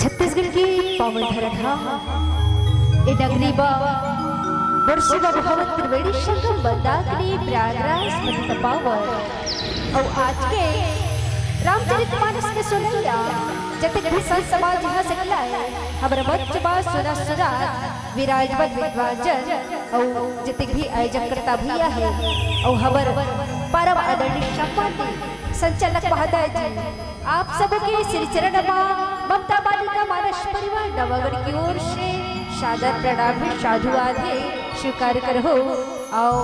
छत्तीसगढ़ की पावन धरधा ए नगरी बा वर्षी बा भगवत त्रिवेणी संगम बंदाकनी प्रयागराज मत पावर और आज के रामचरितमानस के सुनैया जते भी संत समाज यहाँ से लाए हमर मंच बा सुना सुना विराजमान विद्वानजन और जते भी आयोजक करता भैया है और हमर परम आदरणीय सम्मानित संचालक महोदय जी आप सबके श्री चरण ममता बालिका मानस परिवार नवागढ़ की ओर से सादर प्रणाम साधु आधे स्वीकार करो और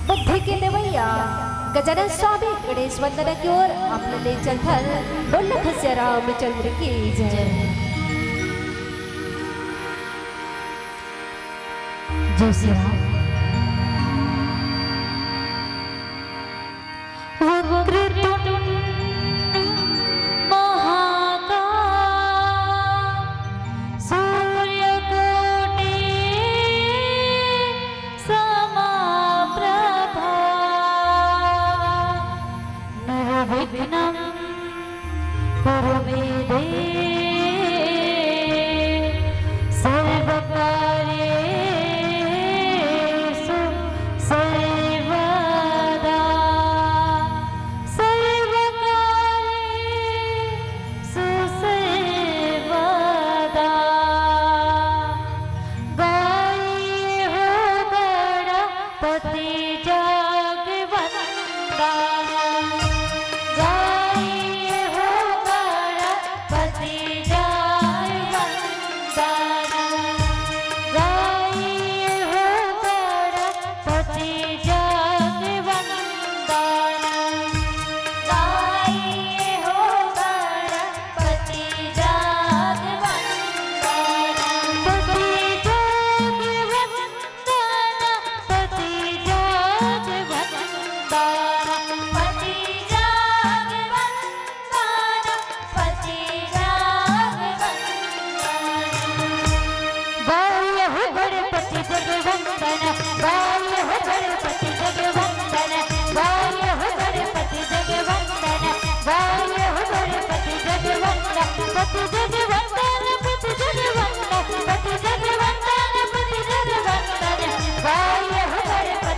बुद्धि के देवैया गजानन स्वामी गणेश वंदना की ओर आपने ले चल बोल खस्या रामचंद्र की जय जय श्री राम। जगवंदन पति जगवंदन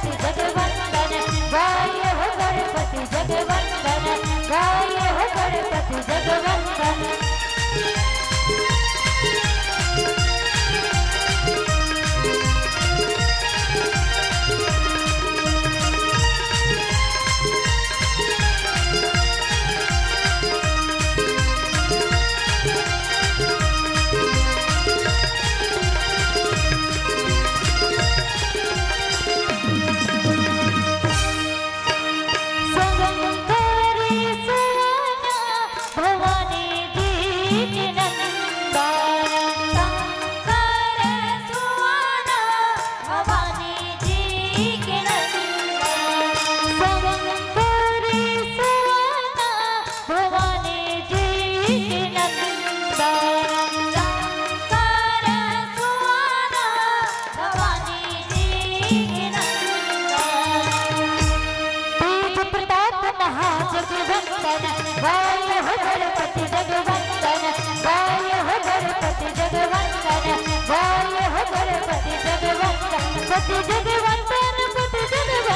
जगवंदन गाय हो गणपति जगवंदन गाय हो गणपति जगवंदन गाय हो गणपति जगवंदन पति जगवंदन पति जगवंदन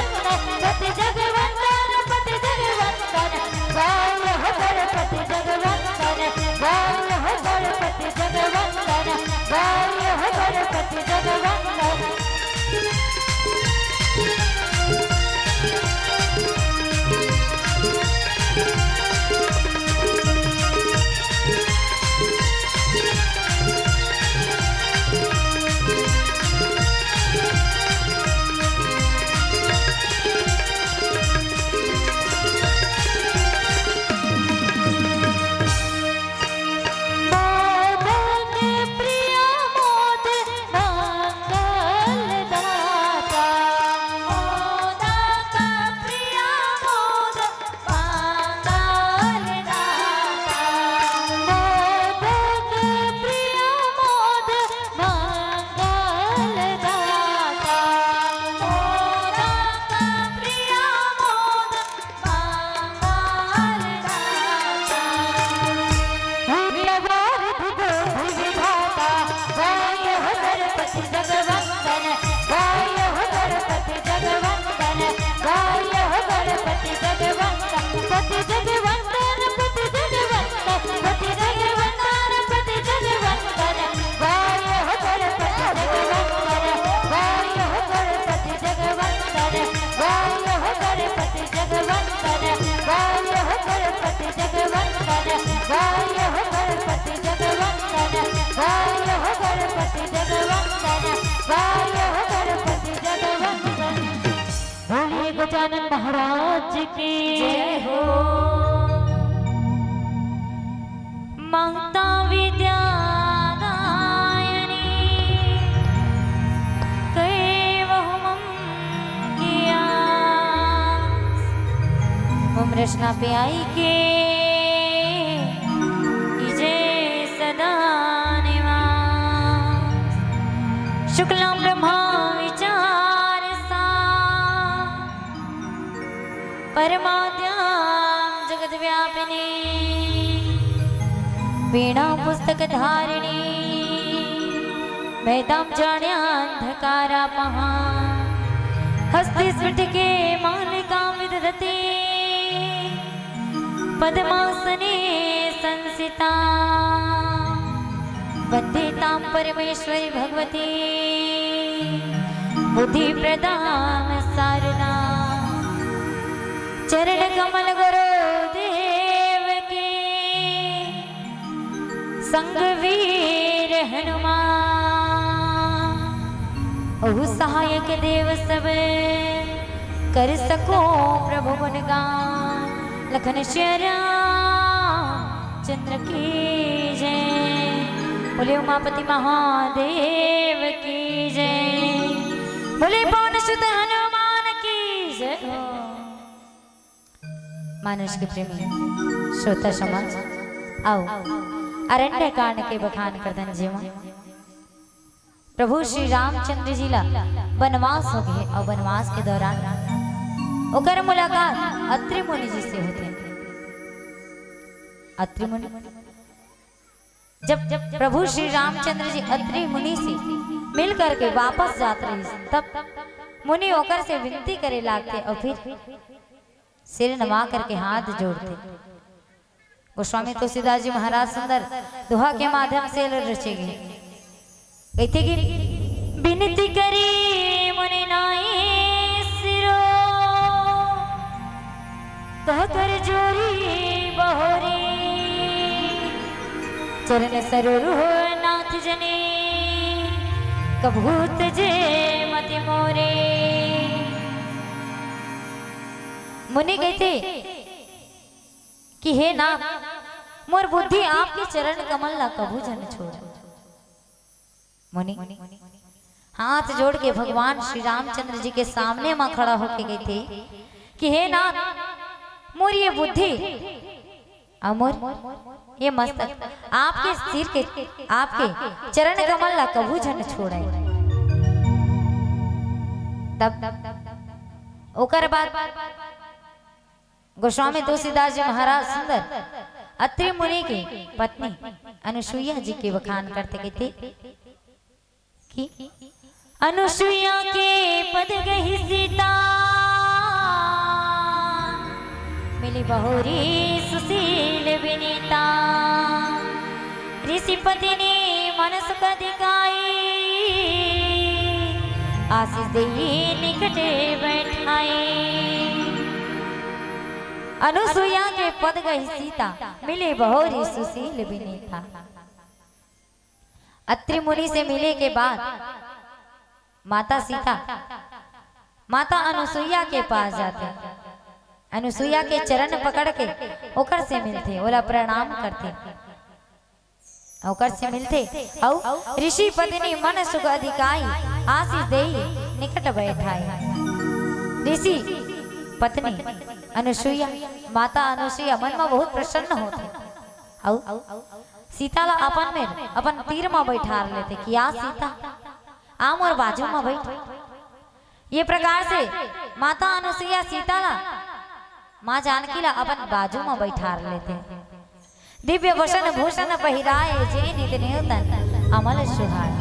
पति जगवंदन पति जगवंदन गाय हो गणपति जगवंदन गाय हो गणपति जगवंदन गाय हो गणपति जगवंदन गजानन महाराज की जय हो। मांगता विद्या दायनी कैवहमं किया ओम रचना पे आई के जय सदा निवास शुक्लां ब्रह्मा परमाद्यां जगद्व्यापिनी वीणा पुस्तक धारिणी वेदां जाण्यान्धकारापहा हस्ते स्फटिके मालिकां विदधते पद्मासने संसिता वन्दे तां परमेश्वरी भगवती बुद्धिप्रदां सारदा चरण कमल गुरु देव के संग वीर हनुमान ओहु सहायक देव सब कर सको प्रभु गुणगान लखन श्याम चंद्र की जय बोले उमापति महादेव की जय बोले पवन सुत हनुमान की जय। मानुष के प्रेमी श्रोता समाज आओ अरण्य कांड के बखान करदन जीवन प्रभु श्री रामचंद्र जी ला वनवास हो गए और वनवास के दौरान ओकर मुलाकात अत्रि मुनि जी से होते। अत्रि मुनि जब प्रभु श्री रामचंद्र जी अत्रि मुनि से मिल करके वापस जाते रहे तब मुनि ओकर से विनती करे लागते और फिर सिर नवा करके हाथ जोड़ते। गोस्वामी तुलसीदास जी महाराज सुंदर दोहा के माध्यम से रचेंगे कहते कि विनती करी मुनि नाई सिरो कह कर जोरी बहोरी चरण सरोर हो नाथ जने कभूत जे मति मोरे। मुनि कहते कि हे नाथ मोर बुद्धि आपके चरण कमल ला कभू जन छोड़। मुनि हाथ जोड़ के भगवान श्री रामचंद्र जी के सामने मां खड़ा होके गए थे कि हे नाथ मोर ये बुद्धि अमोर ये मस्तक आपके सिर के आपके चरण कमल ला कभू जन छोड़े। तब ओकर बाद गोस्वामी तुलसीदास जी महाराज सुंदर अत्रि मुनि की पत्नी अनुसुईया जी के बखान करते कहते कि अनुसुईया के पद गही सीता मिली बहुरी सुशील विनीता ऋषि पत्नी मनस का दिखाई आशीष दे निकटे बैठाई अनुसुईया के पद गई सीता मिले बहुरी सुशील विनीता। अत्रि मुनि से मिले के बाद माता सीता माता अनुसुईया के पास जाते, अनुसुईया के चरण पकड़ के ओकर से मिलते, ओला प्रणाम करते, ओकर से मिलते औ ऋषि पत्नी मन सुख अधिकाई आशीष देई निकट बैठाई। ऋषि पत्नी अनुसुईया माता अनुसुईया मन में बहुत प्रसन्न होते औ सीता ला अपन में अपन तीर में बैठा लेते कि आ सीता आम और बाजू में बैठ। ये प्रकार से माता अनुसुईया सीता ला माँ जानकी ला अपन बाजू में बैठा लेते। दिव्य वसन भूषण पहिराए जे नित न्यूतन अमल सुहाए।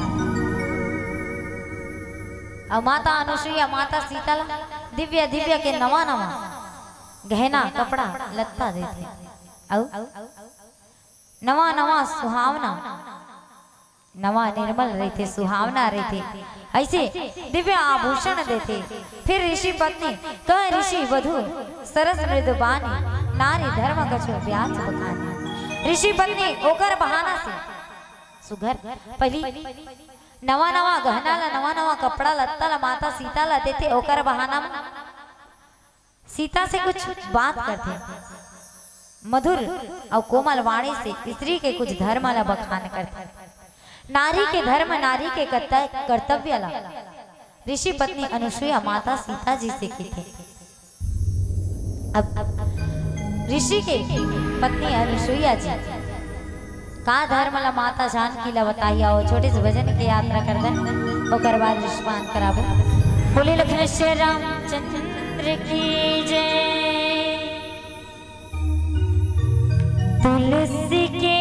और माता अनुसुईया माता सीता ला दिव्य दिव्य के नवा नवा गहना कपड़ा लत्ता देते औ नवा नवा सुहावना नवा निर्मल रहते सुहावना रहते ऐसे दिव्य आभूषण देते। फिर ऋषि पत्नी कह ऋषि वधु सरस मृदुबानी नारी धर्म कछु ब्याज बखानी। ऋषि पत्नी ओकर बहाना से सुघर पहली नवा नवा गहना ला नवा नवा कपड़ा लत्ता ला माता सीता ला देते, ओकर बहाना में सीता से कुछ बात करते, मधुर और कोमल वाणी से स्त्री के कुछ धर्म ला बखान करते, नारी के धर्म नारी के कर्तव्य ला ऋषि पत्नी अनुसुईया माता सीता जी से कहते। अब ऋषि के पत्नी अनुसुईया जी का धर्म ला माता जानकी ला बताई आओ छोटे से भजन की यात्रा कर दन ओकर बाद रिश्वान कराबो। बोले लखन श्री रामचंद्र की जय। तुलसी के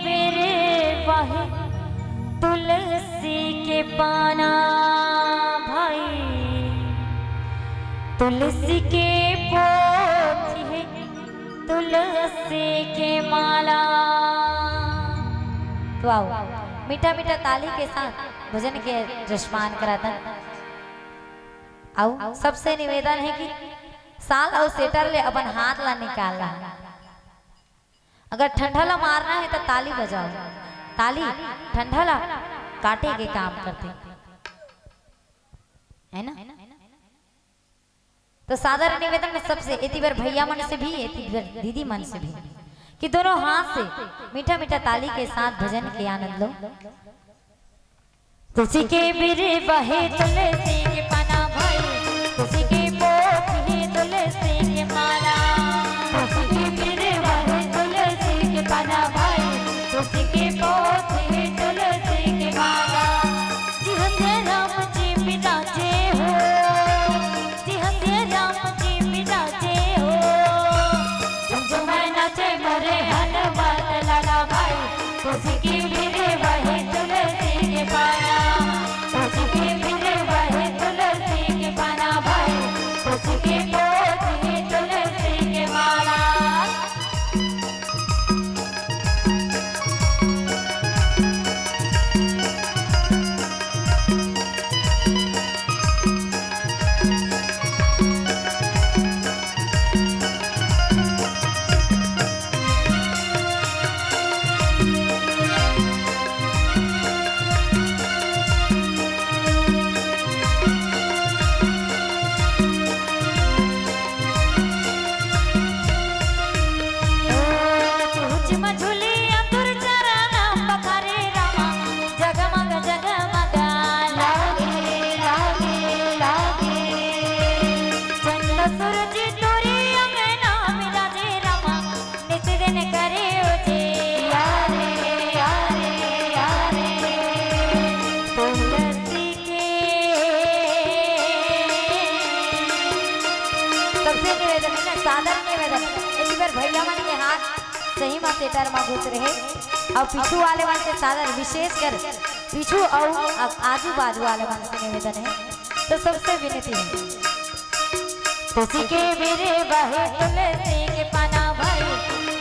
बिरवाहे तुलसी के पाना भाई तुलसी के पोथी है तुलसी के माला। तो आओ मीठा मीठा ताली के साथ भजन के रश्मान कराता। आओ सबसे निवेदन है कि साल और सेटर ले अपन हाथ ला निकालना, अगर ठंडा ला मारना है तो ताली बजाओ, ताली ठंडा ला काटे के काम करते है ना। तो साधारण निवेदन में सबसे इति बार भैया मन से भी इति बार दीदी मन से भी कि दोनों हाथ से मीठा मीठा ताली के साथ भजन के आनंद लो। तुलसी के बिरवाहे तुलसी के पाना भाई तुलसी के पोथी तुलसी के माला। तुलसी के बिरवाहे तुलसी के पाना भाई तुलसी के पोथी तुलसी के माला। जी हंसे राम जी बिराजे हो, जी हंसे राम जी बिराजे हो, झुमझुम नाचे मरे हनुमान लाला भाई तुलसी के बिरवाहे तुलसी के पाना तुलसी के बिरवाहे तुलसी निवेदन एक बार भैया मन के हाथ सही में सेटर में घुस रहे और पीछू वाले मन से सादर विशेष कर पीछू और आजू बाजू वाले मन से निवेदन है। तो सबसे विनती है तुझी के मेरे बहे तुलसी के पाना भाई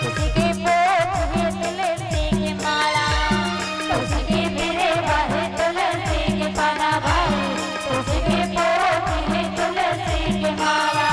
तुझी के पोत है तुलसी के माला तुझी के मेरे बहे तुलसी के पाना भाई तुझी के पोत है तुलसी के माला।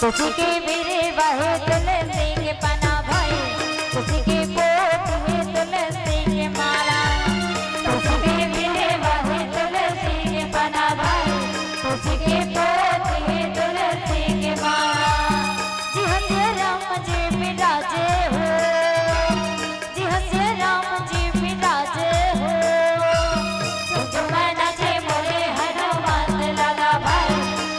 तुझी के मेरे बहे तुलसी के पना भाई तुझी के पोत है तुलसी के माला तुझी के मेरे बहे तुलसी के पना भाई तुझी के पोत है तुलसी के माला। जी हंसे राम जी विराजे हो जी हंसे राम जी विराजे हो तुझ में नचे मोरे हनुमान लाला भाई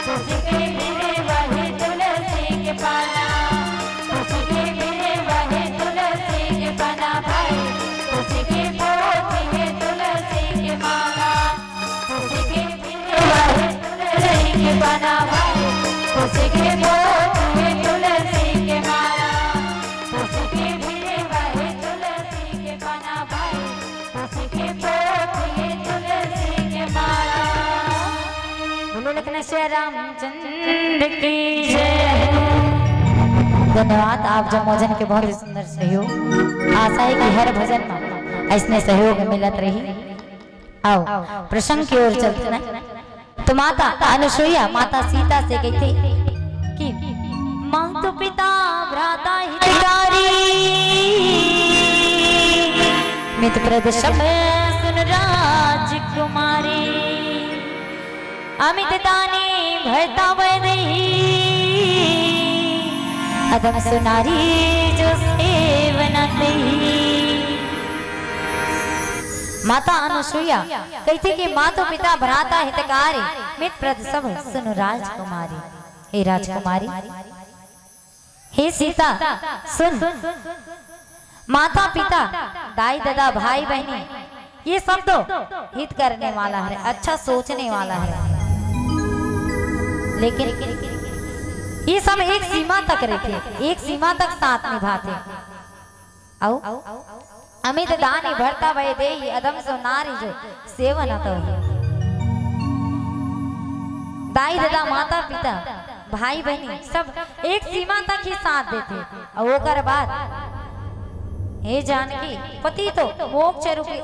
तुझी के मेरे बहे तुलसी के पाना तुझी के मेरे बहे तुलसी के पाना भाई तुझी के पोत है तुलसी के माला तुझी के मेरे बहे तुलसी के पाना भाई तुझी के पोत है तुलसी के माला तुझी के मेरे बहे तुलसी के पाना भाई तुझी के पोत है तुलसी के माला। बोलो लखन श्री रामचंद्र की जय। धन्यवाद आप जमोजन के बहुत ही सुंदर सहयोग। आशा है कि हर भजन में ऐसने सहयोग मिलत रही। आओ प्रसंग की ओर चलते ना। तो माता अनुसुईया माता सीता से कही थी कि मातु पिता भ्राता हितकारी मित प्रद सब सुन राजकुमारी अमित दानी भरता वैदेही अदम सुनारी जो सेवना देही। माता अनुसुईया कहती कि माता पिता भ्राता हितकारी मित प्रद सब सुन राजकुमारी। हे राजकुमारी हे सीता सुन माता पिता दाई दादा भाई बहनी ये सब तो हित करने वाला है अच्छा सोचने वाला है लेकिन ये सब एक सीमा तक रहते एक सीमा तक साथ निभाते। आओ अमित दानी भरता वै दे अदम सो नारी जो सेवन तो दाई दादा माता पिता भाई बहनी सब एक सीमा तक ही साथ देते और वो कर बाद हे जानकी पति तो मोक्ष रूपी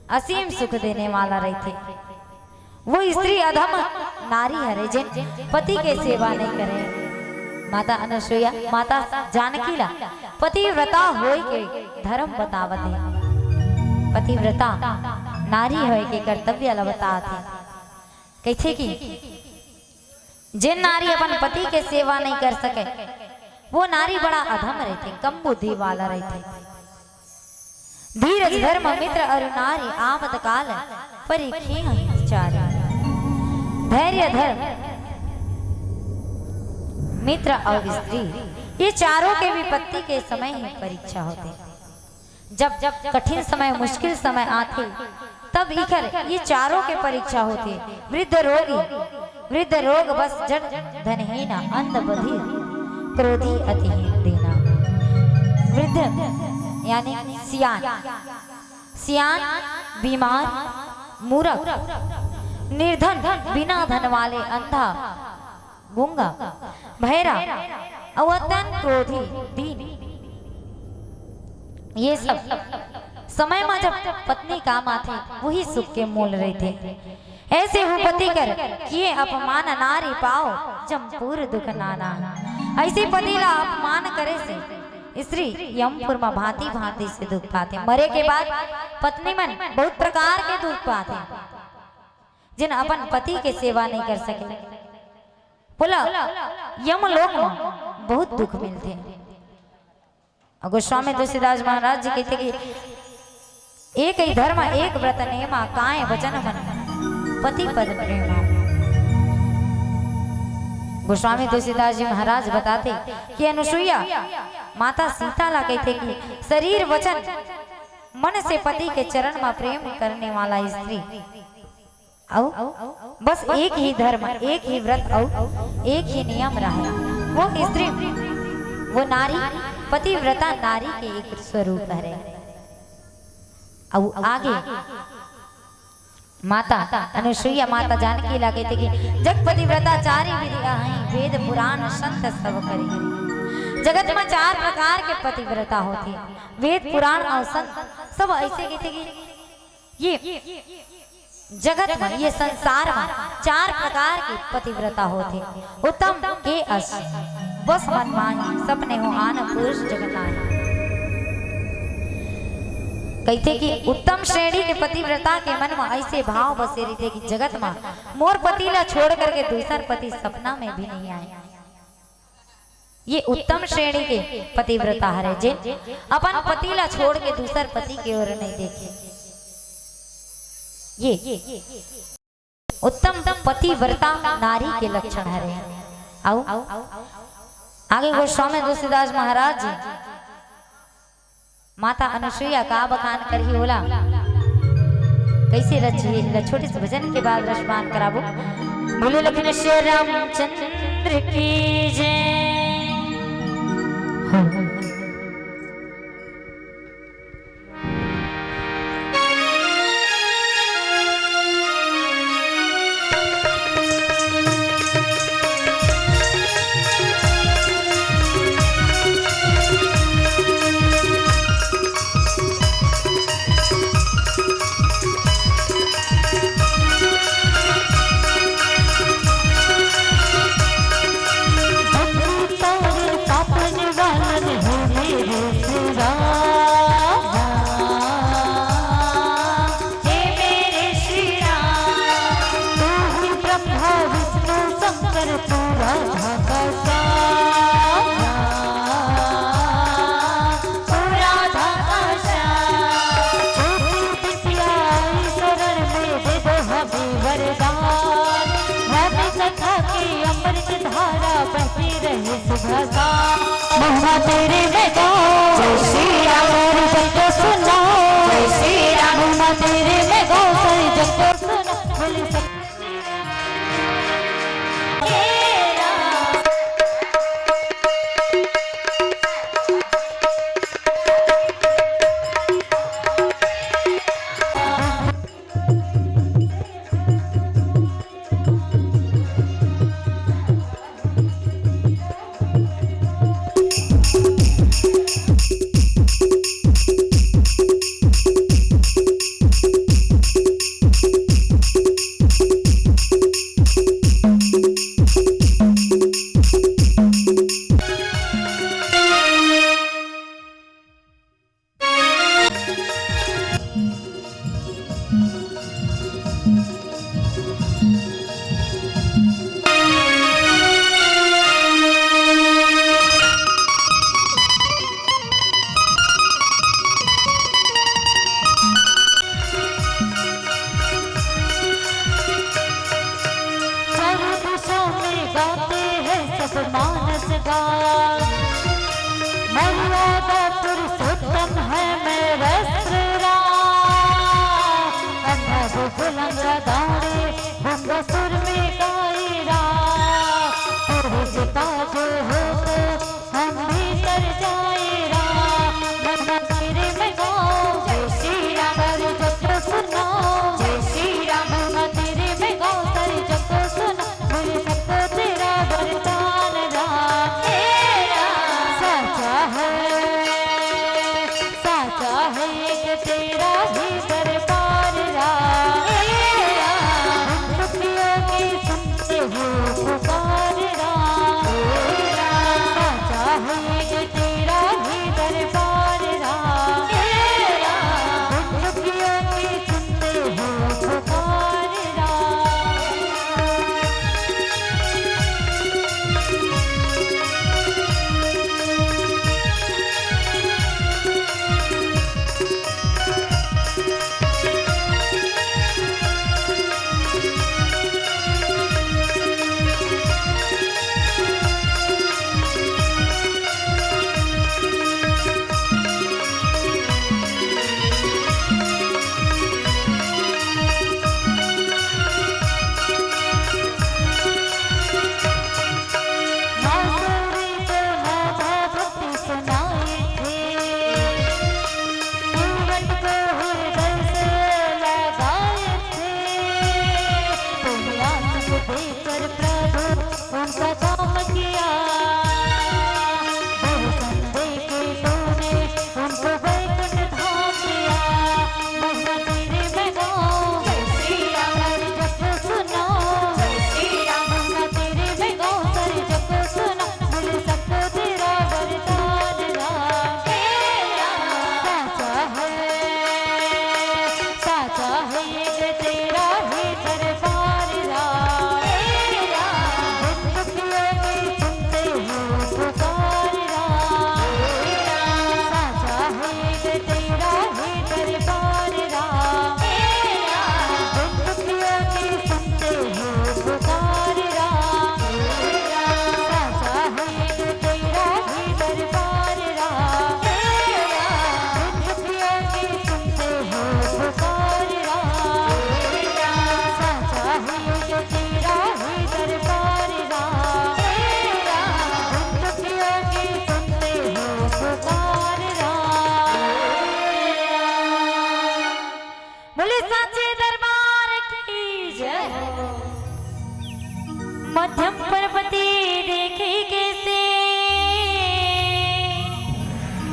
असीम सुख देने वाला रहते। वो स्त्री अधम नारी है जिन पति के सेवा नहीं करे। माता अनुसुईया माता जानकी ला पतिव्रता होय के धर्म बतावत है। पतिव्रता नारी होय के कर्तव्य ला बताते कैसे कि जिन नारी अपन पति के सेवा नहीं कर सके वो नारी बड़ा अधम रहते कम बुद्धि वाला रहते। धीरज धर्म मित्र और नारी आमद काल परीक्षी विचार धैर्य धर्म मित्र और स्त्री ये चारों के विपत्ति के समय ही परीक्षा होते। जब जब कठिन समय मुश्किल समय आते तब इकर ये चारों के परीक्षा होते। वृद्ध रोग बस जड़ धनहीन अंध बधिर क्रोधी अतिहीन देना। वृद्ध यानी सियान बीमार मूर्ख निर्धन बिना धन वाले अंधा गूंगा बहरा और अत्यंत क्रोधी दीन, ये सब समय में जब पत्नी काम आते वही सुख के मोल रहे थे। ऐसे हो पति कर किए अपमान नारी पाओ जमपुर दुख नाना। ऐसे पति ला अपमान करे से स्त्री यमपुर में भांति भांति से दुख पाते। मरे के बाद पत्नी मन बहुत प्रकार के दुख पाते, जिन अपन पति के सेवा नहीं कर सके बोला यम लोक में बहुत दुख मिलते। गोस्वामी तुलसीदास महाराज जी कहते कि एक ही धर्म एक व्रत नेमा काय वचन मन पति पद प्रेम। गोस्वामी तुलसीदास जी महाराज बताते कि अनुसुईया माता सीता ला कहते कि शरीर वचन मन से पति के चरण में प्रेम करने वाला स्त्री औ बस एक ही धर्म एक ही व्रत औ एक ही नियम रहा। वो स्त्री वो नारी पतिव्रता नारी के एक स्वरूप है। और आगे माता अनुसुईया माता जानकी ला कहते कि जग पतिव्रता चारि विधि हैं वेद पुराण संत सब करी। जगत में 4 प्रकार के पतिव्रता होती है, वेद पुराण और संत सब ऐसे कहते कि ये जगत में ये संसार में 4 प्रकार की पतिव्रता होती। उत्तम के अस बस मन माही सपने हो आन पुरुष जगनाही। कहते कि उत्तम श्रेणी के पतिव्रता के मन में ऐसे भाव बसे रहते कि जगत में मोर पति ला छोड़ करके दूसर पति सपना में भी नहीं आए। ये उत्तम श्रेणी के पतिव्रता है जे अपन पति ला छोड़ के दूसर पति की ओर नहीं देखे। ये उत्तम पतिव्रता नारी के लक्षण है। आओ आगे गोस्वामी तुलसीदास महाराज जी माता अनुसुईया का बखान कर ही बोला कैसे रचिए। छोटे से भजन के बाद रसपान कराबो। बोले लखन श्री रामचंद्र की जय। महिमा तेरे में गाओ जय श्री राम हरि जप सुना जय श्री राम महिमा तेरे में गाओ हरि जप सुना बोले मानस गान मर्यादा पुरुषोत्तम है मेरा श्री राम। अनभ बुलंद दाढ़े भंग सुर में गायरा पुरुष ताज हो तो हम भी तर जाएरा। मन तेरे में गाओ जय श्री राम हरि जप सुना जय श्री राम मन तेरे में गाओ हरि जप सुना बोले सबको तेरा वरदान राम।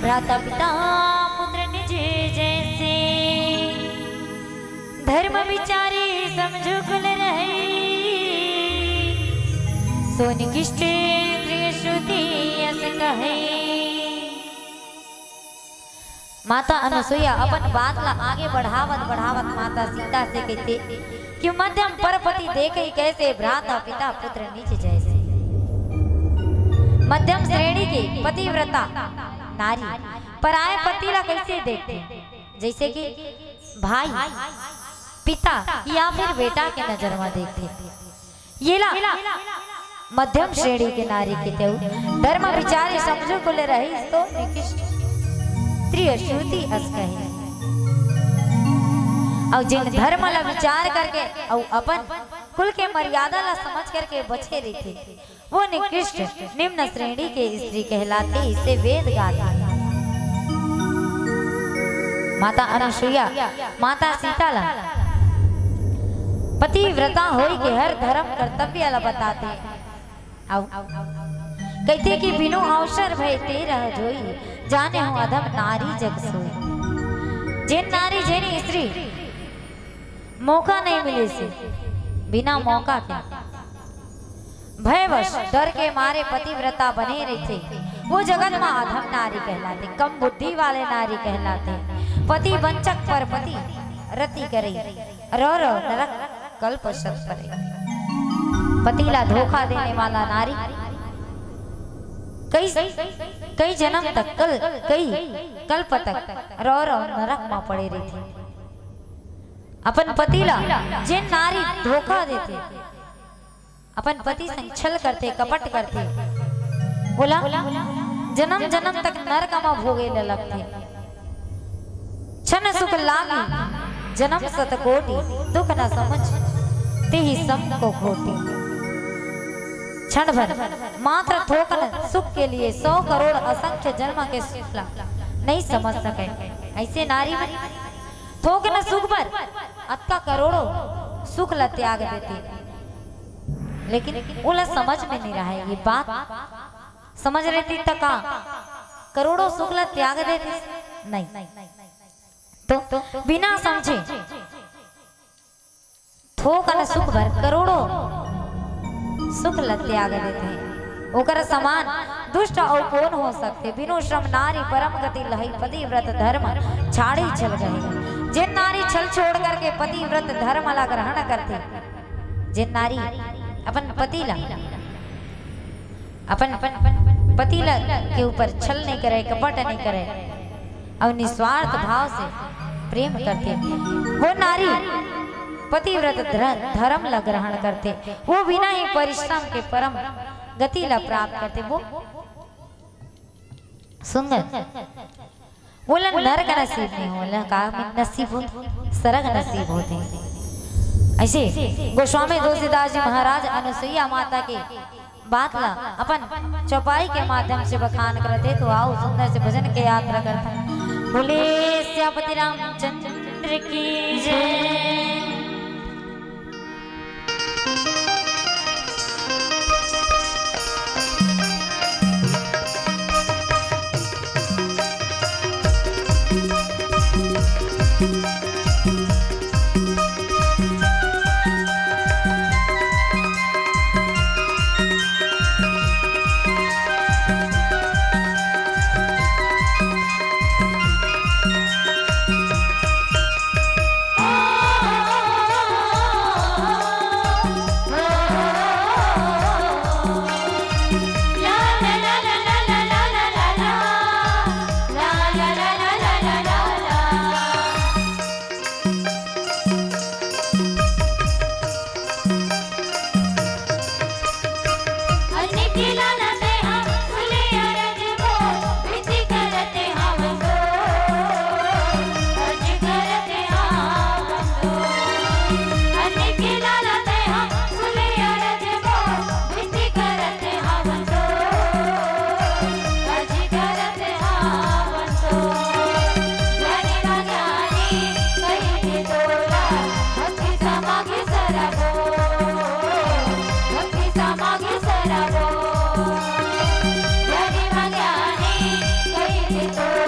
भ्राता पिता पुत्र निज जैसे धर्म विचारी समझो कुल रहे सो निकिष्ट प्रिय श्रुति अस कहे। माता अनुसुईया अपन बात ला आगे बढ़ावत बढ़ावत माता सीता से कहते कि मध्यम परपति देखे कैसे भ्राता पिता पुत्र निज जैसे। मध्यम श्रेणी के पतिव्रता नारी पराये पति ला कैसे देखते, जैसे कि भाई पिता या फिर बेटा के नजर में देखते। ये ला मध्यम श्रेणी के नारी के तेऊ धर्म विचारे समझो को ले रही तो निकिष्ट त्रिय श्रुति अस कहे। और जिन धर्म ला विचार करके और अपन कुल के मर्यादा ला समझ करके बचे रहते वो निकृष्ट निम्न श्रेणी के स्त्री कहलाते। इसे वेद गाते। माता अनुसुईया माता सीता ला पतिव्रता होई के हर धर्म कर्तव्य ला बताते। कहते कि बिनु अवसर भय तेरह जोई जाने हो अधम नारी जग सोई। जिन नारी जेनी स्त्री मौका नहीं मिले से बिना मौका के भयवश डर के मारे पतिव्रता बने रहते वो जगत में अधम नारी कहलाते, कम बुद्धि वाले नारी कहलाते। पति वंचक पर पति रति करे रो रो नरक कल्प सत परे। पतिला धोखा देने वाला नारी कई जन्म तक कई कल्प तक रो रो नरक में पड़े रहती। अपन पतिला जिन नारी धोखा देते अपन पति संग छल करते कपट करते बोला जन्म जन्म तक नरक में भोगे लगते। क्षण सुख लागी जन्म सतकोटि दुख न समझ ते ही सम को खोटी। क्षण भर मात्र थोकन सुख के लिए 100 करोड़ असंख्य जन्म के सुख नहीं समझ सके। ऐसे नारी में थोकन सुख पर अत्ता करोड़ों सुख ला त्याग देते, लेकिन उला समझ में नहीं रहा है। ये बात समझ रहती तका करोड़ों सुख ला त्याग देते नहीं तो बिना समझे थोकन सुख भर करोड़ों सुख ला त्याग देते हैं। ओकर समान दुष्ट और कौन हो सकते। बिनु श्रम नारी परम गति लही पतिव्रत धर्म छाड़ी चल गए। जिन नारी छल छोड़ करके पतिव्रत धर्म ला ग्रहण करते, जिन नारी अपन पतिला के ऊपर छल नहीं करे कपट नहीं करे और निस्वार्थ भाव से प्रेम करते, वो नारी पतिव्रत धर्म ला ग्रहण करते। वो बिना ही परिश्रम के परम गति ला प्राप्त करते। वो सुंदर बोला नरक नसीब नहीं होला का नसीब हो सरग नसीब होते। ऐसे गोस्वामी तुलसीदास जी महाराज अनुसुईया माता के बात ला अपन चौपाई के माध्यम से बखान करते। तो आओ सुंदर से भजन के यात्रा करते। बोले श्यामपति रामचंद्र की जय। तो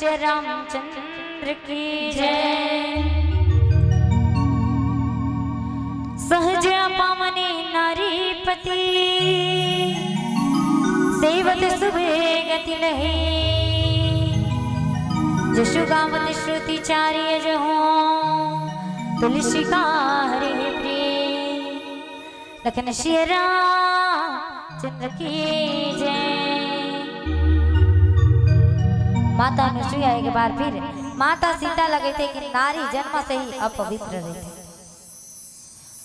श्री रामचंद्र की जय। सहज पावनी नारी पति सेवत सुबह गति लहे। जशु गावत श्रुति चार्य जो तुलसी का हरे प्रिय। लखन श्री रामचंद्र की जय। माता अनुसुईया एक बार फिर माता सीता लगे थे कि नारी जन्म से ही अपवित्र रहती,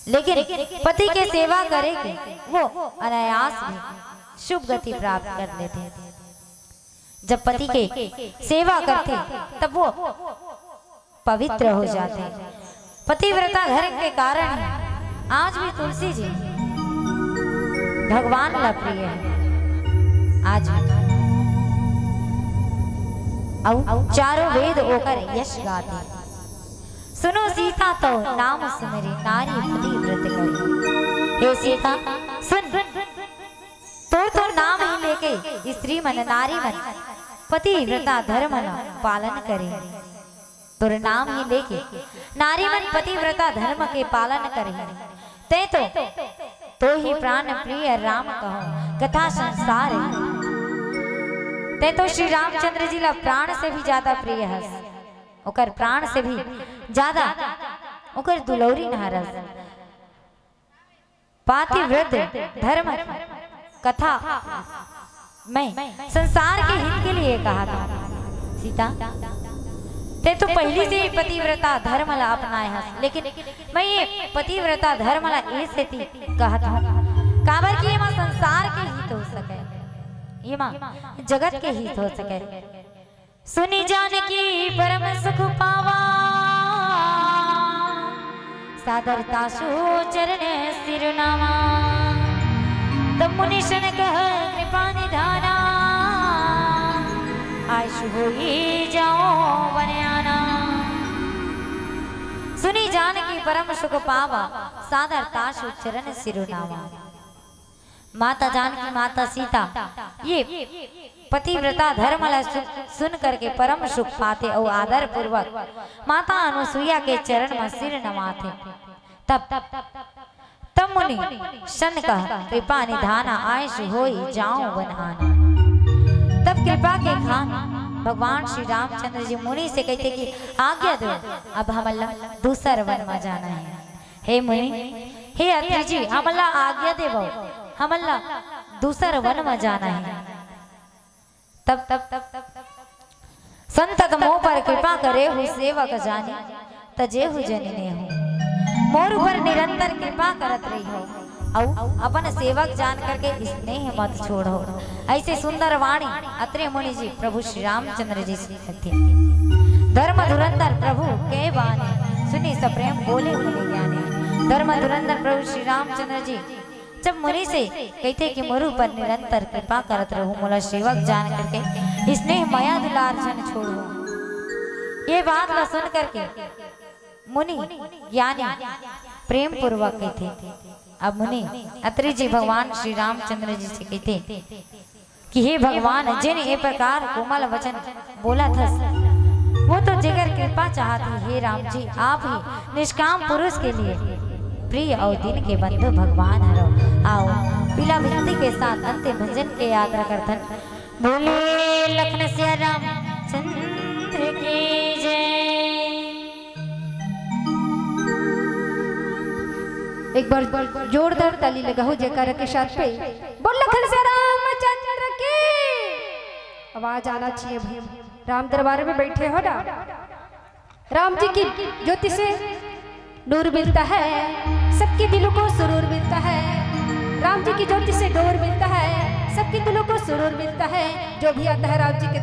लेकिन पति के सेवा करेगी वो अनायास भी शुभ गति प्राप्त कर लेते। जब पति के सेवा करते तब वो पवित्र हो जाते। पतिव्रता घर के कारण आज भी तुलसी जी भगवान ला प्रिय है। आज भी चारों वेद होकर यश गाते। सुनो सीता तो नाम सुमेरी नारी पतिव्रत करी। हे सीता सुन, तो नाम ही लेके स्त्री मन नारी मन पतिव्रता धर्म पालन करे। तो नाम ही लेके नारी मन पतिव्रता धर्म के पालन करे। तो ही प्राण प्रिय राम कहो कथा संसार। ते तो श्री रामचंद्र जी ला प्राण से भी ज्यादा प्रिय हस। ओकर प्राण से भी ज्यादा ओकर दुलौरी नहरस। पातिव्रत धर्म कथा मैं संसार के हित के लिए कहा था। सीता ते तो पहली से ही पतिव्रता धर्म ला अपनाए हस, लेकिन मैं ये पतिव्रता धर्म ला ऐसे थी कहा था काबर की मां संसार के हित हो सके, ये मां जगत के हित हो सके। सुनी जानकी परम सुख पावा सादरता सु चरण सिरनावा। तब मुनिशन कह कृपा निधाना आयुष होई जाओ बनियाना। सुनी जानकी परम सुख पावा सादरता सु चरण सिरनावा। माता जानकी माता सीता ये पतिव्रता धर्म ला सुन करके परम सुख पाते और आदर पूर्वक माता अनुसुईया के चरण में सिर नवाते। तब मुनि शन कह कृपा निधाना आयुष होई जाऊं वनहाना। तब कृपा के खान भगवान श्री रामचंद्र जी मुनि से कहते कि आज्ञा दो, अब हमला दूसर वन में जाना है। हे मुनि, हे अत्रि जी, हमला आज्ञा देवो, हमला दूसर वन में जाना है। तब संतत मोह पर कृपा करे हु सेवक जाने तजे हु जनने हो। मोर ऊपर निरंतर कृपा करत रही हो और अपन सेवक जान करके स्नेह मत छोड़ो। ऐसे सुंदर वाणी अत्रि मुनि जी प्रभु श्री रामचंद्र जी से कहते। धर्म धुरंधर प्रभु के बानी सुनी सप्रेम बोले बोले ज्ञानी। धर्म धुरंधर प्रभु श्री रामचंद्र जी जब मुनि से कहते कि मोरू पर निरंतर कृपा करत रहूं, मोला सेवक जान करके स्नेह माया दुलार जन छोड़ो। ये बात ला सुन करके मुनि ज्ञानी प्रेम पूर्वक कहते। अब मुनि अत्रि जी भगवान श्री रामचंद्र जी से कहते कि हे भगवान, जिन ये प्रकार कोमल वचन बोला था वो तो जिगर कृपा चाहती। हे राम जी, आप ही निष्काम पुरुष के लिए प्रिय और दिन के बंधु भगवान हरो। आओ पीला विनती के साथ अंतिम भजन के यात्रा करतन। बोले लखन सिया राम चंद्र की जय। एक बार जोरदार ताली लगाओ जयकारा के साथ पे। बोल लखन सिया रामचंद्र की। आवाज आना चाहिए भाई। राम दरबार में बैठे हो ना, राम जी की ज्योति से नूर मिलता है, सबके दिलों को सुरूर मिलता है। राम जी की ज्योति से डोर मिलता है, सबके दिलों को सुरूर मिलता है। जो भी आता है राम जी के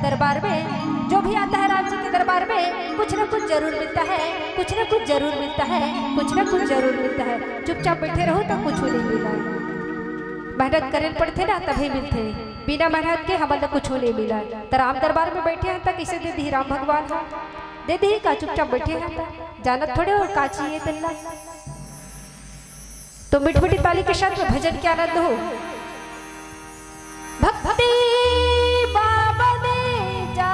दरबार में, जो भी आता है राम जी के दरबार में, कुछ न कुछ जरूर मिलता है, कुछ न कुछ जरूर मिलता है, कुछ न कुछ जरूर मिलता है। चुपचाप बैठे रहो तो कुछ नहीं मिला। मेहनत करे पड़ते ना तभी मिलते, बिना मेहनत के हमारा कुछ नहीं मिला। तो राम दरबार में बैठे हैं तक इसे दे दी राम भगवान है, दे दी का चुपचाप बैठे हैं जानत थोड़े और का चाहिए तल्ला। तो मिठ मिठी ताली के साथ में भजन के आनंद हो। भक्ति बाबा ने जा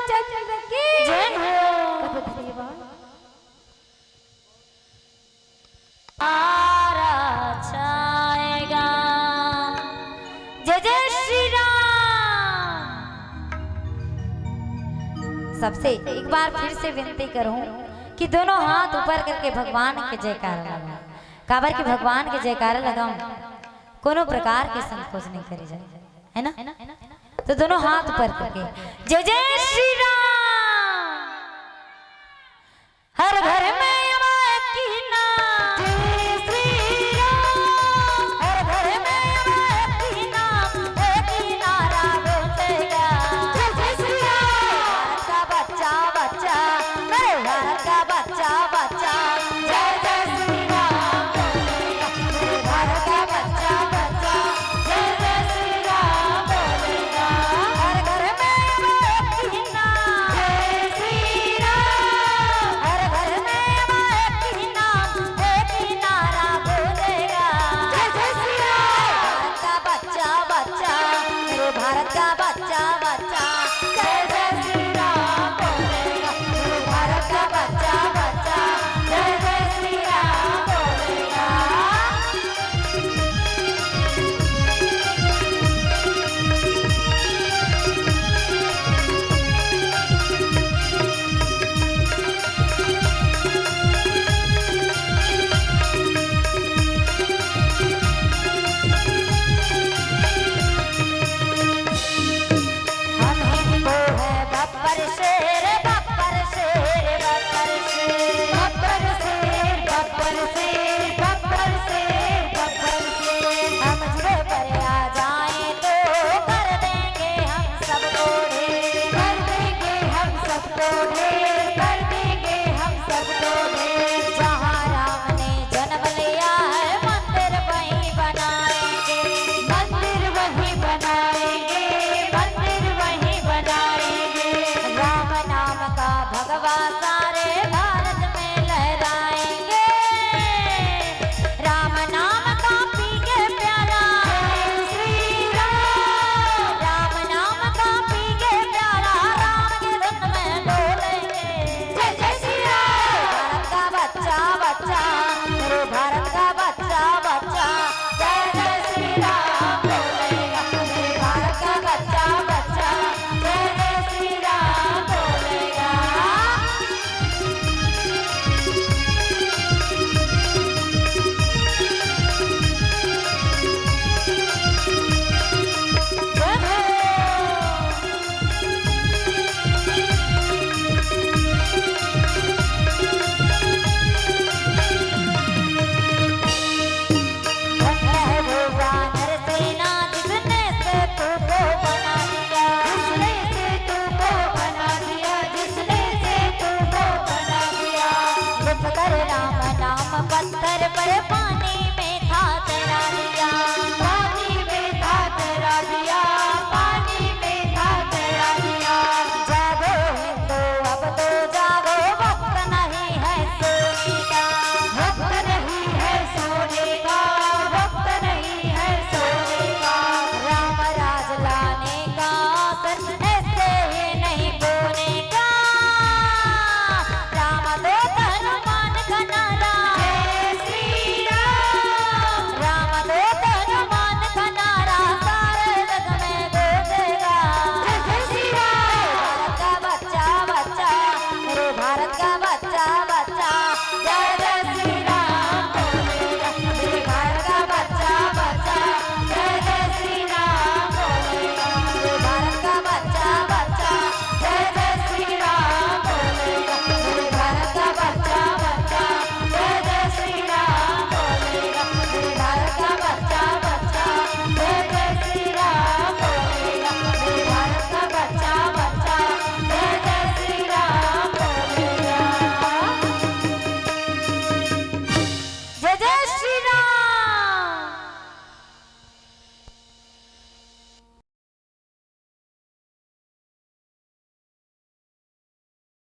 रामचंद्र की जय हो। अब धन्यवाद। आरा छाएगा। जय जय श्री राम। सबसे एक बार फिर से विनती करूं कि दोनों हाथ ऊपर करके भगवान के जयकारा लगाओ। काबर के भगवान के जयकारा लगाओ, कोनो प्रकार के संकोच नहीं करे जाए, है ना? तो दोनों हाथ ऊपर करके जय जय श्री राम। हर घर में अमाय की नाम, जय श्री राम। हर घर में अमाय की नाम, एक ही नारा बोलेगा, जय जय श्री राम। भारत का बच्चा बच्चा, मेरे भारत का बच्चा बच्चा, जय जय श्री राम बोलेगा। मेरे भारत का बच्चा बच्चा, जय जय श्री राम बोलेगा। हर घर में अमाय की नाम, जय श्री राम। हर घर में अमाय की नाम, एक ही नारा बोलेगा, जय जय श्री राम। भारत का बच्चा बच्चा, मेरे भारत का बच्चा बच्चा, जय जय श्री राम बोलेगा। मेरे भारत का बच्चा बच्चा, जय जय श्री राम बोलेगा। हम हिंदू है बब्बर शेर, बब्बर शेर, बब्बर शेर, बब्बर शेर, बब्बर शेर, बब्बर शेर, बब्बर शेर। हम जुड़े पर आ जाएं तो कर देंगे हम सबको ढेर, कर देंगे हम सबको ढेर।